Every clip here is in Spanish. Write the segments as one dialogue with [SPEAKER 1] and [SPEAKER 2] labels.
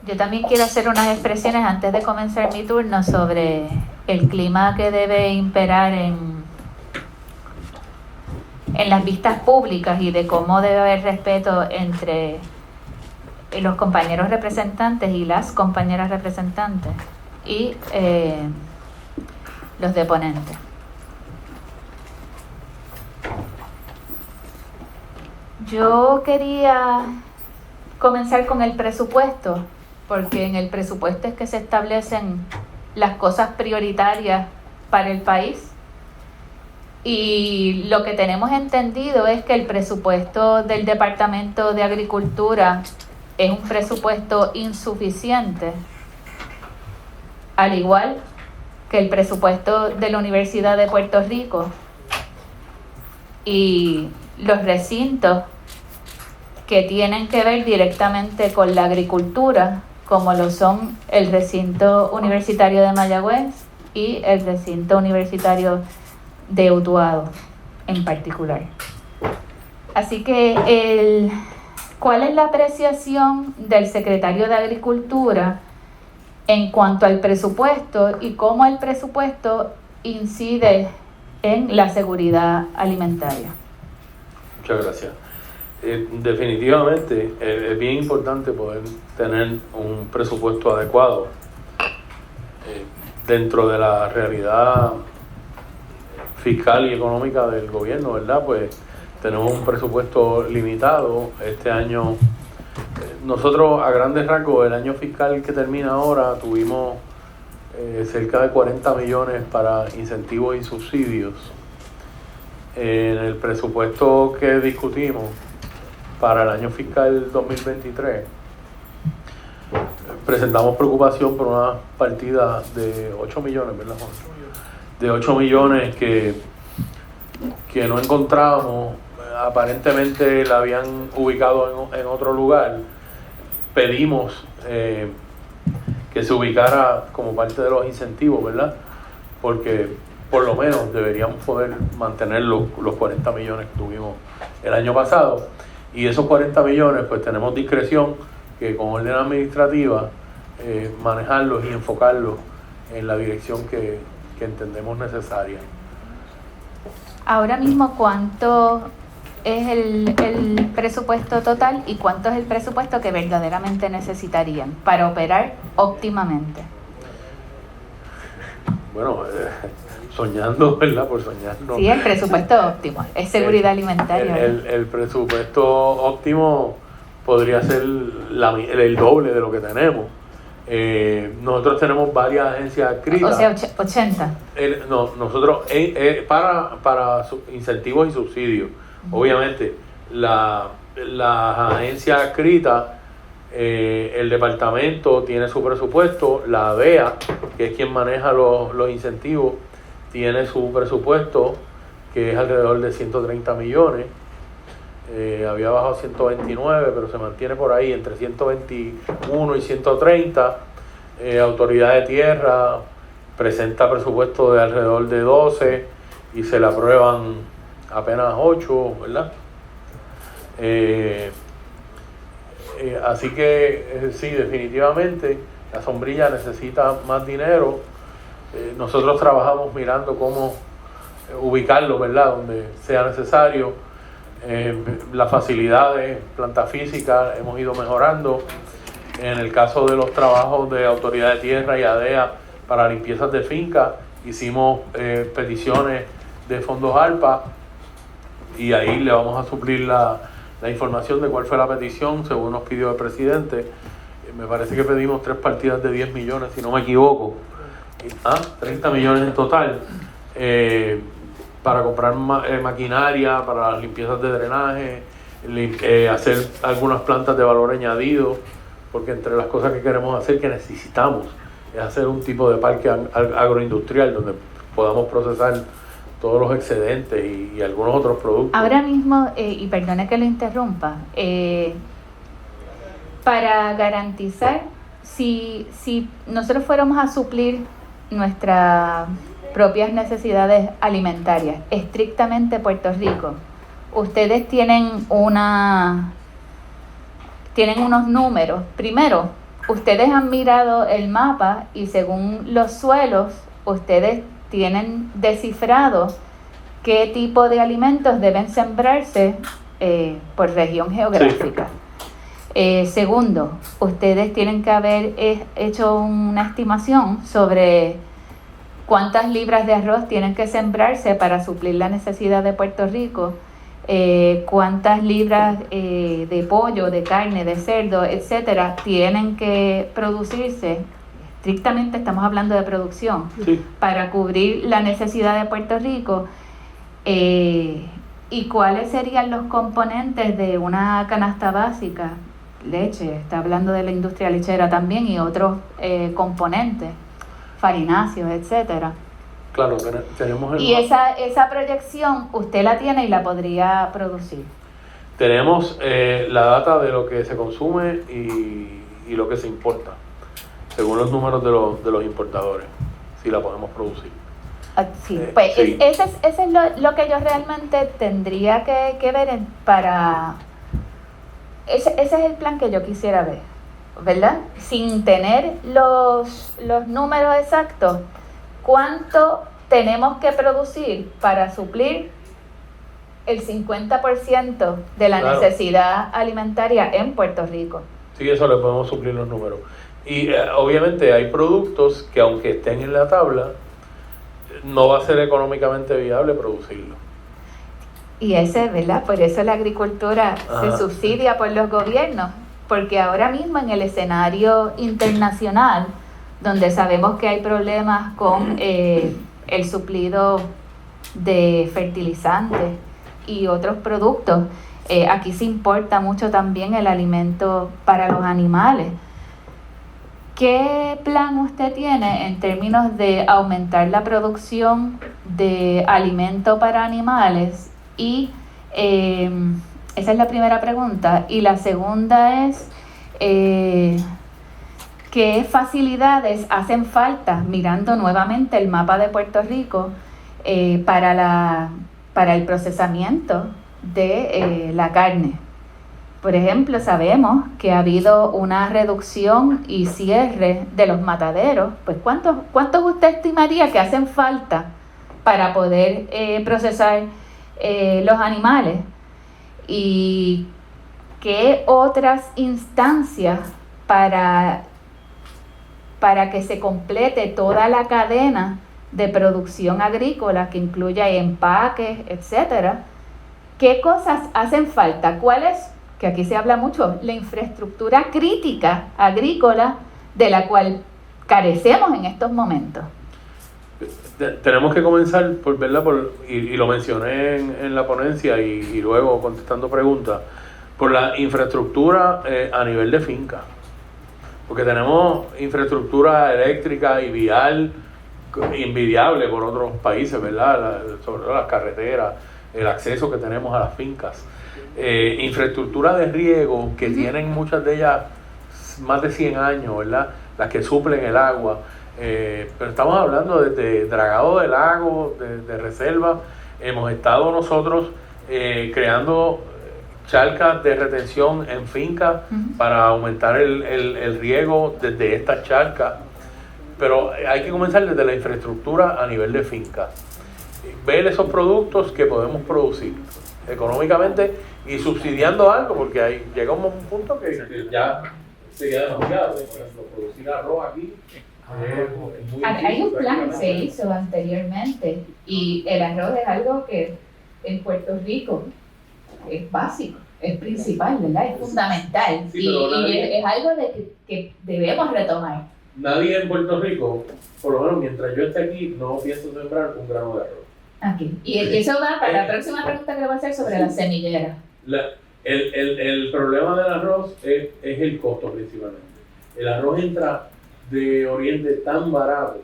[SPEAKER 1] Yo también quiero hacer unas expresiones antes de comenzar mi turno sobre el clima que debe imperar en las vistas públicas y de cómo debe haber respeto entre los compañeros representantes y las compañeras representantes y los deponentes. Yo quería comenzar con el presupuesto, porque en el presupuesto es que se establecen las cosas prioritarias para el país. Y lo que tenemos entendido es que el presupuesto del Departamento de Agricultura es un presupuesto insuficiente, al igual que el presupuesto de la Universidad de Puerto Rico y los recintos que tienen que ver directamente con la agricultura, como lo son el recinto universitario de Mayagüez y el recinto universitario de Utuado en particular. Así que ¿cuál es la apreciación del secretario de Agricultura en cuanto al presupuesto y cómo el presupuesto incide en la seguridad alimentaria?
[SPEAKER 2] Muchas gracias. Definitivamente es bien importante poder tener un presupuesto adecuado dentro de la realidad fiscal y económica del gobierno, ¿verdad? Pues tenemos un presupuesto limitado. Este año, nosotros a grandes rasgos, el año fiscal que termina ahora, tuvimos cerca de 40 millones para incentivos y subsidios. En el presupuesto que discutimos para el año fiscal 2023, presentamos preocupación por una partida de 8 millones, ¿verdad, Juan? De 8 millones que no encontrábamos. Aparentemente la habían ubicado en otro lugar. Pedimos que se ubicara como parte de los incentivos, ¿verdad? Porque por lo menos deberíamos poder mantener los 40 millones que tuvimos el año pasado. Y esos 40 millones, pues tenemos discreción que con orden administrativa manejarlos y enfocarlos en la dirección que entendemos necesaria.
[SPEAKER 1] Ahora mismo, ¿cuánto es el presupuesto total y cuánto es el presupuesto que verdaderamente necesitarían para operar óptimamente?
[SPEAKER 2] Bueno, soñando, ¿verdad? Por soñar. No.
[SPEAKER 1] Sí, el presupuesto óptimo, es seguridad alimentaria.
[SPEAKER 2] El presupuesto óptimo podría ser el doble de lo que tenemos. Nosotros tenemos varias agencias adscritas.
[SPEAKER 1] O sea, 80.
[SPEAKER 2] Nosotros, para incentivos y subsidios, obviamente, las agencias adscritas, el departamento tiene su presupuesto, la ADEA, que es quien maneja los incentivos, tiene su presupuesto, que es alrededor de 130 millones. Había bajado 129, pero se mantiene por ahí entre 121 y 130. Autoridad de Tierra presenta presupuesto de alrededor de 12 y se le aprueban apenas 8, ¿verdad? Así que sí, definitivamente la sombrilla necesita más dinero. Nosotros trabajamos mirando cómo ubicarlo, ¿verdad? Donde sea necesario. Las facilidades, planta física, hemos ido mejorando. En el caso de los trabajos de Autoridad de Tierra y ADEA para limpiezas de finca, hicimos peticiones de fondos ARPA y ahí le vamos a suplir la información de cuál fue la petición según nos pidió el presidente. Me parece que pedimos 3 partidas de 10 millones, si no me equivoco. 30 millones en total. Para comprar maquinaria, para las limpiezas de drenaje, hacer algunas plantas de valor añadido, porque entre las cosas que queremos hacer, que necesitamos, es hacer un tipo de parque agroindustrial donde podamos procesar todos los excedentes y algunos otros productos.
[SPEAKER 1] Ahora mismo, y perdone que lo interrumpa, para garantizar, si nosotros fuéramos a suplir nuestras propias necesidades alimentarias, estrictamente Puerto Rico, ustedes tienen unos números. Primero, ustedes han mirado el mapa y según los suelos, ustedes tienen descifrado qué tipo de alimentos deben sembrarse por región geográfica. Segundo, ustedes tienen que haber hecho una estimación sobre cuántas libras de arroz tienen que sembrarse para suplir la necesidad de Puerto Rico, cuántas libras de pollo, de carne, de cerdo, etcétera, tienen que producirse. Estrictamente estamos hablando de producción,
[SPEAKER 2] Sí.
[SPEAKER 1] para cubrir la necesidad de Puerto Rico, y cuáles serían los componentes de una canasta básica, leche, está hablando de la industria lechera también y otros componentes, farináceos, etcétera.
[SPEAKER 2] Claro, tenemos el
[SPEAKER 1] Y esa proyección usted la tiene y la podría producir.
[SPEAKER 2] Tenemos la data de lo que se consume y lo que se importa, según los números de los importadores, si la podemos producir.
[SPEAKER 1] Sí, pues
[SPEAKER 2] sí.
[SPEAKER 1] ese es lo que yo realmente tendría que ver para... Ese es el plan que yo quisiera ver, ¿verdad? Sin tener los números exactos, ¿cuánto tenemos que producir para suplir el 50% de la
[SPEAKER 2] Claro.
[SPEAKER 1] necesidad alimentaria en Puerto Rico?
[SPEAKER 2] Sí, eso le podemos suplir los números. Y obviamente hay productos que aunque estén en la tabla, no va a ser económicamente viable producirlo.
[SPEAKER 1] Y ¿verdad? Por eso la agricultura se subsidia por los gobiernos, porque ahora mismo en el escenario internacional, donde sabemos que hay problemas con el suplido de fertilizantes y otros productos, aquí se importa mucho también el alimento para los animales. ¿Qué plan usted tiene en términos de aumentar la producción de alimento para animales? Y esa es la primera pregunta. Y la segunda es, ¿qué facilidades hacen falta, mirando nuevamente el mapa de Puerto Rico, para el procesamiento de la carne? Por ejemplo, sabemos que ha habido una reducción y cierre de los mataderos. Pues ¿cuántos usted estimaría que hacen falta para poder procesar los animales? ¿Y qué otras instancias para que se complete toda la cadena de producción agrícola, que incluya empaques, etcétera? ¿Qué cosas hacen falta? ¿Cuál es, que aquí se habla mucho, la infraestructura crítica agrícola de la cual carecemos en estos momentos?
[SPEAKER 2] Tenemos que comenzar por verla, y lo mencioné en la ponencia y luego contestando preguntas, por la infraestructura a nivel de finca. Porque tenemos infraestructura eléctrica y vial envidiable por otros países, ¿verdad? Sobre todo las carreteras, el acceso que tenemos a las fincas. Infraestructura de riego que tienen muchas de ellas más de 100 años, ¿verdad? Las que suplen el agua. Pero estamos hablando de dragado de lagos, de reservas. Hemos estado nosotros creando charcas de retención en fincas para aumentar el riego desde estas charcas. Pero hay que comenzar desde la infraestructura a nivel de finca. Ver esos productos que podemos producir económicamente y subsidiando algo, porque llega un punto que ya sería demasiado. Por ejemplo, producir arroz aquí.
[SPEAKER 1] Hay un plan que se hizo anteriormente y el arroz es algo que en Puerto Rico es básico, es principal, ¿verdad? Es fundamental,
[SPEAKER 2] Sí,
[SPEAKER 1] y es algo que debemos retomar.
[SPEAKER 2] Nadie en Puerto Rico, por lo menos mientras yo esté aquí, no pienso sembrar un grano de arroz.
[SPEAKER 1] Aquí. Y eso va para la próxima pregunta que voy a hacer sobre las semilleras.
[SPEAKER 2] El problema del arroz es el costo principalmente. El arroz entra de Oriente tan barato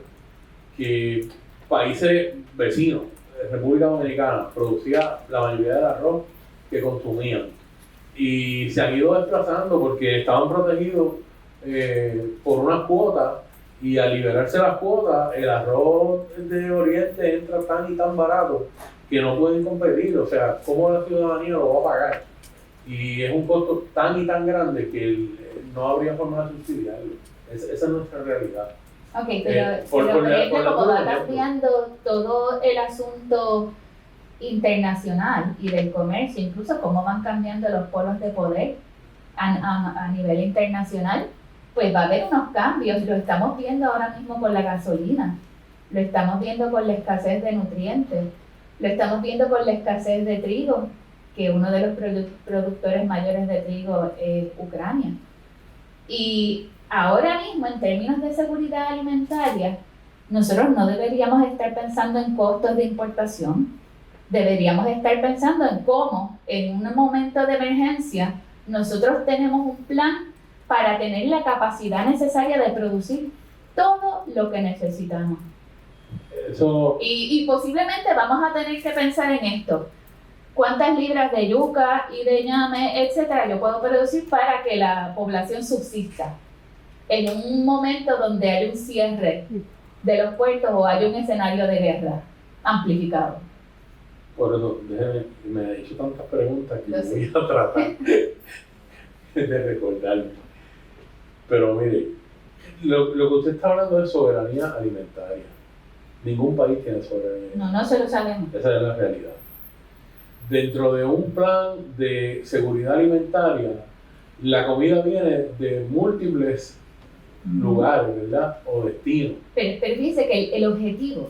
[SPEAKER 2] que países vecinos, República Dominicana, producía la mayoría del arroz que consumían. Y se han ido desplazando porque estaban protegidos por unas cuotas, y al liberarse las cuotas, el arroz de Oriente entra tan y tan barato que no pueden competir. O sea, ¿cómo la ciudadanía lo va a pagar? Y es un costo tan y tan grande que no habría forma de subsidiarlo. Esa es nuestra realidad.
[SPEAKER 1] Ok, pero por ejemplo, como va cambiando todo el asunto internacional y del comercio, incluso cómo van cambiando los polos de poder a nivel internacional, pues va a haber unos cambios. Lo estamos viendo ahora mismo con la gasolina, lo estamos viendo con la escasez de nutrientes, lo estamos viendo con la escasez de trigo, que uno de los productores mayores de trigo es Ucrania. Y ahora mismo, en términos de seguridad alimentaria, nosotros no deberíamos estar pensando en costos de importación. Deberíamos estar pensando en cómo, en un momento de emergencia, nosotros tenemos un plan para tener la capacidad necesaria de producir todo lo que necesitamos. Y posiblemente vamos a tener que pensar en esto. ¿Cuántas libras de yuca y de ñame, etcétera, yo puedo producir para que la población subsista en un momento donde hay un cierre de los puertos o hay un escenario de guerra amplificado?
[SPEAKER 2] Por eso, déjeme, me ha hecho tantas preguntas que yo voy a tratar de recordarme. Pero mire, lo que usted está hablando es soberanía alimentaria. Ningún país tiene soberanía.
[SPEAKER 1] No se lo sabemos.
[SPEAKER 2] Esa es la realidad. Dentro de un plan de seguridad alimentaria, la comida viene de múltiples lugares, ¿verdad? O destinos.
[SPEAKER 1] Pero fíjese que el objetivo,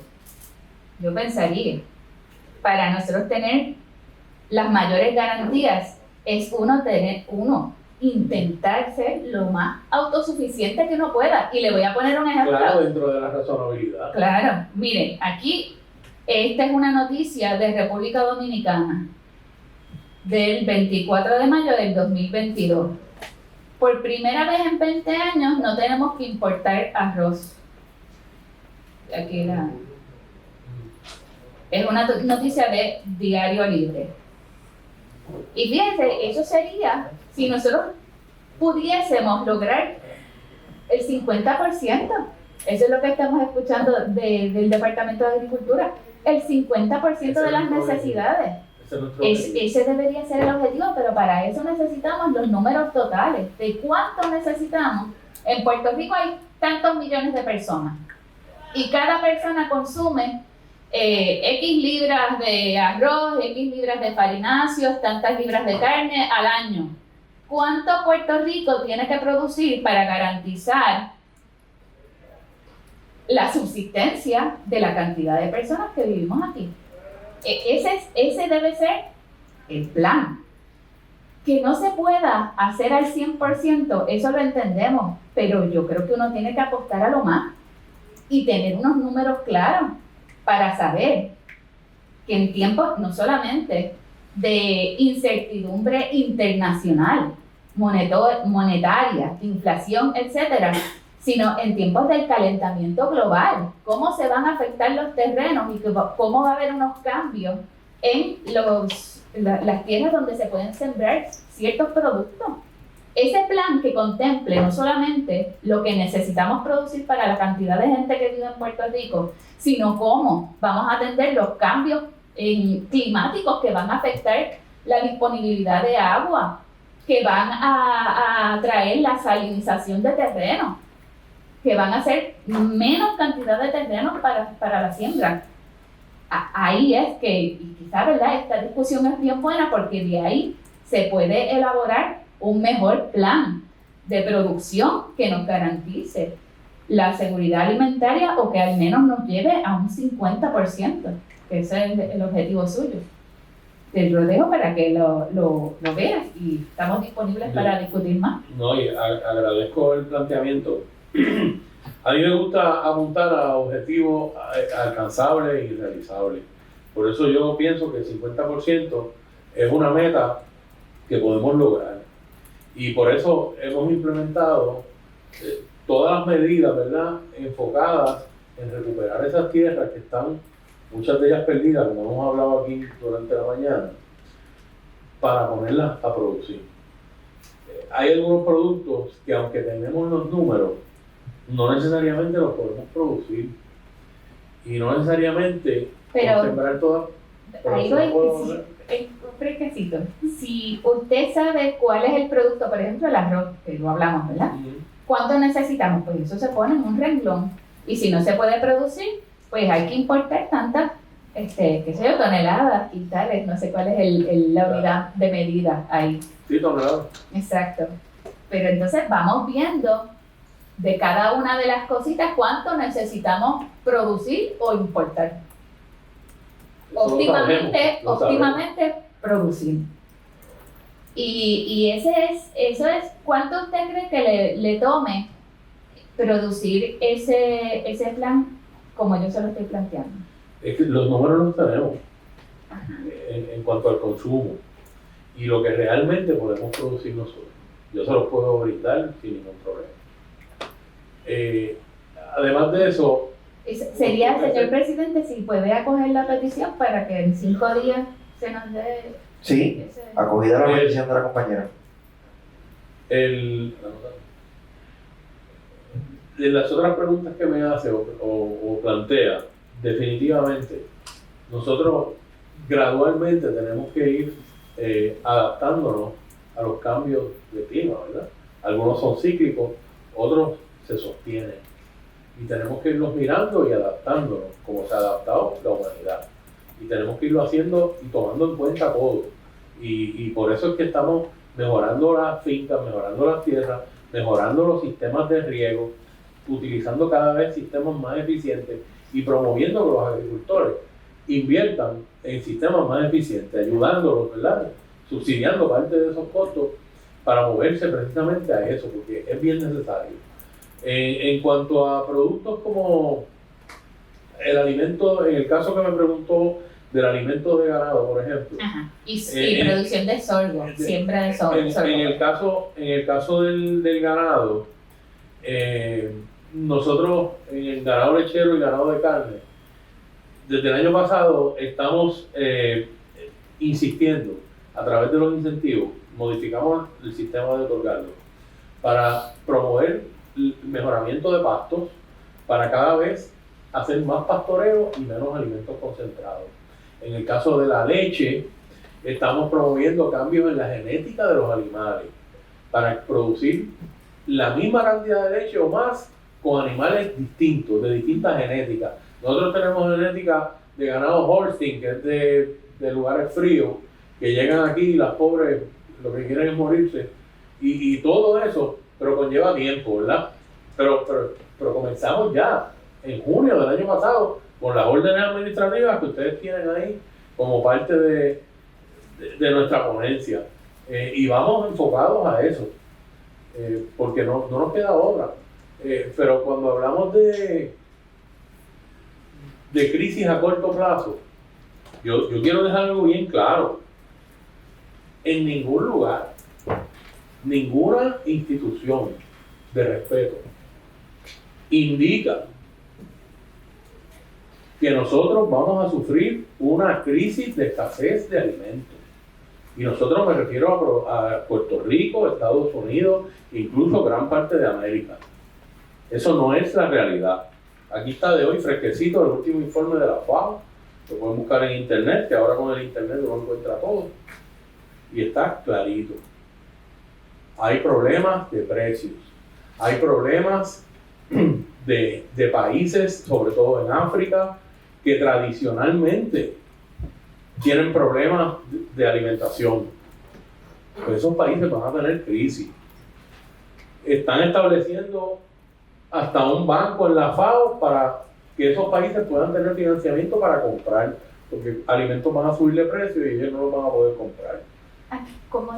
[SPEAKER 1] yo pensaría, para nosotros tener las mayores garantías, es intentar ser lo más autosuficiente que uno pueda. Y le voy a poner un ejemplo.
[SPEAKER 2] Claro, dentro de la razonabilidad.
[SPEAKER 1] Claro, miren, aquí, esta es una noticia de República Dominicana, del 24 de mayo del 2022. Por primera vez en 20 años no tenemos que importar arroz. Aquí es una noticia de Diario Libre. Y fíjense, eso sería si nosotros pudiésemos lograr el 50%. Eso es lo que estamos escuchando del Departamento de Agricultura. El 50% de las necesidades. Ese debería ser el objetivo, pero para eso necesitamos los números totales de cuánto necesitamos. En Puerto Rico hay tantos millones de personas y cada persona consume X libras de arroz, X libras de farináceos, tantas libras de carne al año. ¿Cuánto Puerto Rico tiene que producir para garantizar la subsistencia de la cantidad de personas que vivimos aquí? Ese debe ser el plan. Que no se pueda hacer al 100%, eso lo entendemos, pero yo creo que uno tiene que apostar a lo más y tener unos números claros para saber que en tiempos no solamente de incertidumbre internacional, monetaria, inflación, etcétera, sino en tiempos del calentamiento global, cómo se van a afectar los terrenos y cómo va a haber unos cambios en las tierras donde se pueden sembrar ciertos productos. Ese plan que contemple no solamente lo que necesitamos producir para la cantidad de gente que vive en Puerto Rico, sino cómo vamos a atender los cambios climáticos que van a afectar la disponibilidad de agua, que van a traer la salinización de terrenos, que van a hacer menos cantidad de terrenos para la siembra. Ahí es que, y quizá, ¿verdad?, esta discusión es bien buena porque de ahí se puede elaborar un mejor plan de producción que nos garantice la seguridad alimentaria o que al menos nos lleve a un 50%, que ese es el objetivo suyo. Te lo dejo para que lo veas y estamos disponibles para discutir más.
[SPEAKER 2] No, y agradezco el planteamiento. A mí me gusta apuntar a objetivos alcanzables y realizables. Por eso yo pienso que el 50% es una meta que podemos lograr. Y por eso hemos implementado todas las medidas, ¿verdad?, enfocadas en recuperar esas tierras que están, muchas de ellas perdidas, como hemos hablado aquí durante la mañana, para ponerlas a producir. Hay algunos productos que, aunque tenemos los números, no necesariamente los podemos producir. Y no necesariamente
[SPEAKER 1] pero
[SPEAKER 2] sembrar todas.
[SPEAKER 1] Ahí un fresquecito. Si usted sabe cuál es el producto, por ejemplo, el arroz, que lo hablamos, ¿verdad? ¿Cuánto necesitamos? Pues eso se pone en un renglón. Y si no se puede producir, pues hay que importar tantas, qué sé yo, toneladas, quintales, no sé cuál es la unidad de medida ahí.
[SPEAKER 2] Sí, toneladas.
[SPEAKER 1] Exacto. Pero entonces vamos viendo de cada una de las cositas cuánto necesitamos producir o importar. Óptimamente producir. Y eso es cuánto usted cree que le tome producir ese plan como yo se lo estoy planteando.
[SPEAKER 2] Es que los números los tenemos en cuanto al consumo y lo que realmente podemos producir nosotros. Yo se los puedo brindar sin ningún problema. Además de eso...
[SPEAKER 1] Sería, señor presidente, si puede acoger la petición para que en 5 días se nos dé...
[SPEAKER 3] Sí, acogida la petición de la compañera.
[SPEAKER 2] De las otras preguntas que me hace o plantea, definitivamente, nosotros gradualmente tenemos que ir adaptándonos a los cambios de clima, ¿verdad? Algunos son cíclicos, otros se sostienen. Y tenemos que irlos mirando y adaptándonos, como se ha adaptado la humanidad. Y tenemos que irlo haciendo y tomando en cuenta todo. Y por eso es que estamos mejorando las fincas, mejorando las tierras, mejorando los sistemas de riego, utilizando cada vez sistemas más eficientes y promoviendo que los agricultores inviertan en sistemas más eficientes, ayudándolos, ¿verdad? Subsidiando parte de esos costos para moverse precisamente a eso, porque es bien necesario. En cuanto a productos como el alimento, en el caso que me preguntó del alimento de ganado, por ejemplo.
[SPEAKER 1] Ajá. Y producción de sorgo, siembra de sorgo.
[SPEAKER 2] En el caso del ganado, nosotros en el ganado lechero y ganado de carne, desde el año pasado estamos insistiendo a través de los incentivos, modificamos el sistema de otorgarlo para promover el mejoramiento de pastos, para cada vez hacer más pastoreo y menos alimentos concentrados. En el caso de la leche, estamos promoviendo cambios en la genética de los animales para producir la misma cantidad de leche o más con animales distintos, de distintas genéticas. Nosotros tenemos genética de ganado Holstein, que es de lugares fríos, que llegan aquí y las pobres lo que quieren es morirse, y todo eso, pero conlleva tiempo, ¿verdad? Pero comenzamos ya, en junio del año pasado, con las órdenes administrativas que ustedes tienen ahí como parte de nuestra ponencia. Y vamos enfocados a eso, porque no nos queda otra. Pero cuando hablamos de crisis a corto plazo, yo quiero dejar algo bien claro. En ningún lugar, ninguna institución de respeto indica que nosotros vamos a sufrir una crisis de escasez de alimentos. Y nosotros me refiero a Puerto Rico, Estados Unidos, incluso gran parte de América. Eso no es la realidad. Aquí está de hoy fresquecito el último informe de la FAO. Lo pueden buscar en internet, que ahora con el internet lo encuentra todo. Y está clarito. Hay problemas de precios. Hay problemas de países, sobre todo en África, que tradicionalmente tienen problemas de alimentación. Pues esos países van a tener crisis. Están estableciendo hasta un banco en la FAO para que esos países puedan tener financiamiento para comprar, porque alimentos van a subir de precio y ellos no los van a poder comprar.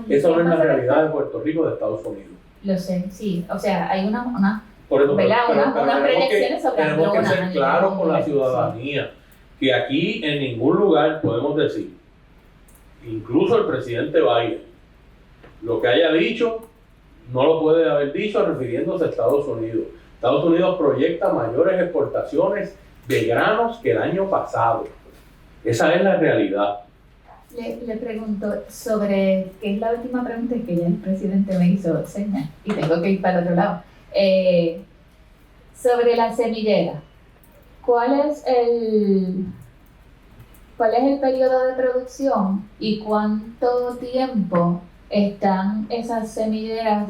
[SPEAKER 2] Eso no es la realidad de Puerto Rico, de Estados Unidos.
[SPEAKER 1] Lo sé, sí. O sea, hay unas
[SPEAKER 2] unas
[SPEAKER 1] proyecciones sobre
[SPEAKER 2] tenemos que ser claros con la ciudadanía, que aquí en ningún lugar podemos decir, incluso el presidente Biden, lo que haya dicho, no lo puede haber dicho refiriéndose a Estados Unidos. Estados Unidos proyecta mayores exportaciones de granos que el año pasado. Esa es la realidad.
[SPEAKER 1] Le pregunto sobre, que es la última pregunta que ya el presidente me hizo señas y tengo que ir para el otro lado. Sobre la semillera, ¿cuál es ¿Cuál es el periodo de producción y cuánto tiempo están esas semilleras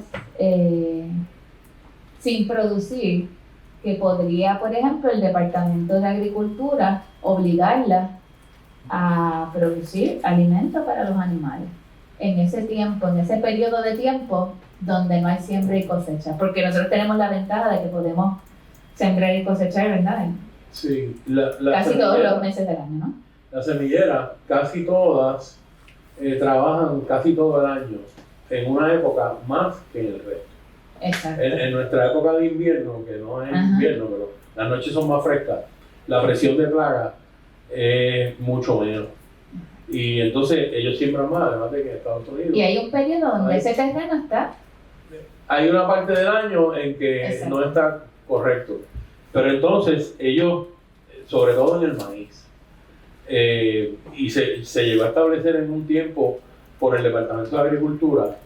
[SPEAKER 1] sin producir? Que podría, por ejemplo, el Departamento de Agricultura obligarla a producir alimento para los animales en ese tiempo, en ese periodo de tiempo donde no hay siembra y cosecha, porque nosotros tenemos la ventaja de que podemos sembrar y cosechar, ¿verdad?
[SPEAKER 2] Sí,
[SPEAKER 1] Casi todos los meses del año, ¿no?
[SPEAKER 2] Las semilleras, casi todas, trabajan casi todo el año, en una época más que en el resto.
[SPEAKER 1] Exacto.
[SPEAKER 2] En nuestra época de invierno, que no es invierno, pero las noches son más frescas, la presión de plaga es mucho menos. Y entonces ellos siembran más, además de que en Estados Unidos.
[SPEAKER 1] Y hay un periodo donde ese terreno está.
[SPEAKER 2] Hay una parte del año en que no está correcto. Pero entonces ellos, sobre todo en el maíz, y se llegó a establecer en un tiempo por el Departamento de Agricultura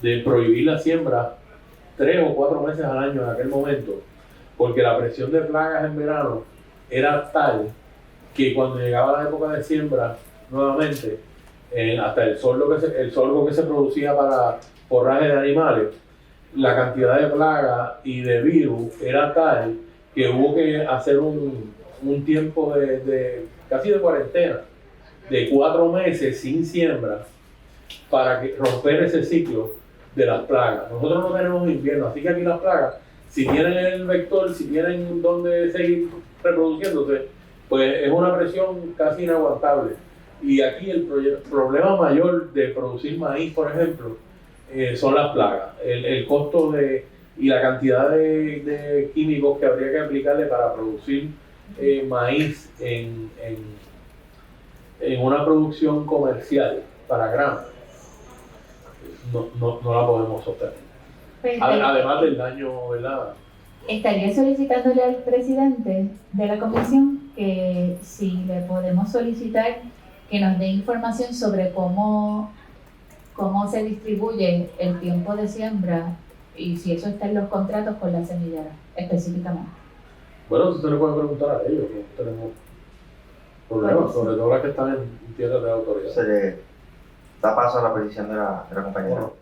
[SPEAKER 2] de prohibir la siembra 3 o 4 meses al año en aquel momento, porque la presión de plagas en verano era tal que cuando llegaba la época de siembra nuevamente, hasta el sorgo que se producía para forraje de animales, la cantidad de plagas y de virus era tal que hubo que hacer un tiempo casi de cuarentena, de 4 meses sin siembra, para romper ese ciclo de las plagas. Nosotros no tenemos invierno, así que aquí las plagas, si tienen el vector, si tienen donde seguir reproduciéndose, pues es una presión casi inaguantable. Y aquí el problema mayor de producir maíz, por ejemplo, son las plagas. El costo y la cantidad de químicos que habría que aplicarle para producir maíz en una producción comercial para grano, no la podemos sostener. Además del daño, ¿verdad?
[SPEAKER 1] Estaría solicitándole al presidente de la comisión que si le podemos solicitar que nos dé información sobre cómo se distribuye el tiempo de siembra y si eso está en los contratos con la semillera específicamente.
[SPEAKER 2] Bueno, usted le puede preguntar a ellos, no tenemos problemas, sobre todo las que están en tierras de autoridad.
[SPEAKER 3] Se le da paso a la petición de la compañera.
[SPEAKER 2] Bueno,